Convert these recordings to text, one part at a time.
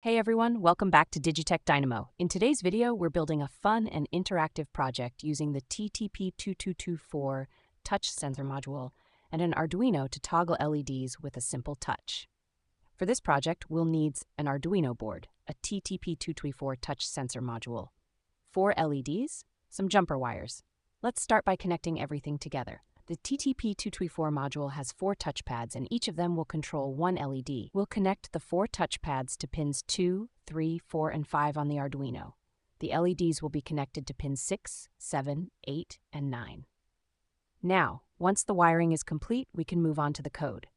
Hey everyone, welcome back to Digitech Dynamo. In today's video, we're building a fun and interactive project using the TTP224 touch sensor module and an Arduino to toggle LEDs with a simple touch. For this project, we'll need an Arduino board, a TTP224 touch sensor module, 4 LEDs, some jumper wires. Let's start by connecting everything together. The TTP224 module has 4 touchpads, and each of them will control 1 LED. We'll connect the 4 touchpads to pins 2, 3, 4, and 5 on the Arduino. The LEDs will be connected to pins 6, 7, 8, and 9. Now, once the wiring is complete, we can move on to the code.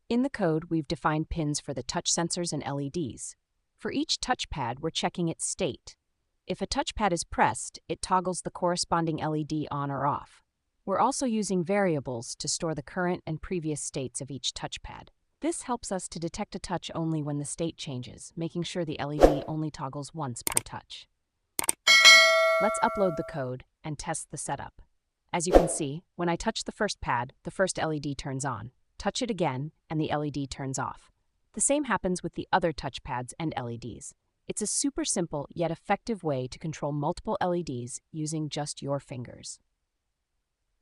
In the code, we've defined pins for the touch sensors and LEDs. For each touchpad, we're checking its state. If a touchpad is pressed, it toggles the corresponding LED on or off. We're also using variables to store the current and previous states of each touchpad. This helps us to detect a touch only when the state changes, making sure the LED only toggles once per touch. Let's upload the code and test the setup. As you can see, when I touch the first pad, the first LED turns on. Touch it again, and the LED turns off. The same happens with the other touchpads and LEDs. It's a super simple yet effective way to control multiple LEDs using just your fingers.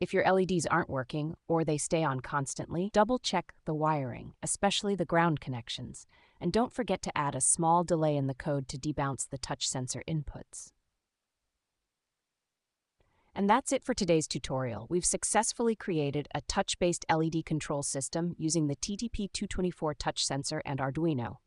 If your LEDs aren't working or they stay on constantly, double-check the wiring, especially the ground connections, and don't forget to add a small delay in the code to debounce the touch sensor inputs. And that's it for today's tutorial. We've successfully created a touch-based LED control system using the TTP224 touch sensor and Arduino.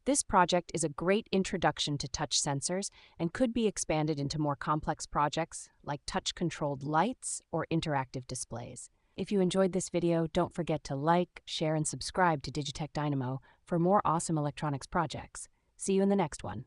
This project is a great introduction to touch sensors and could be expanded into more complex projects like touch-controlled lights or interactive displays. If you enjoyed this video, don't forget to like, share, and subscribe to Digitech Dynamo for more awesome electronics projects. See you in the next one.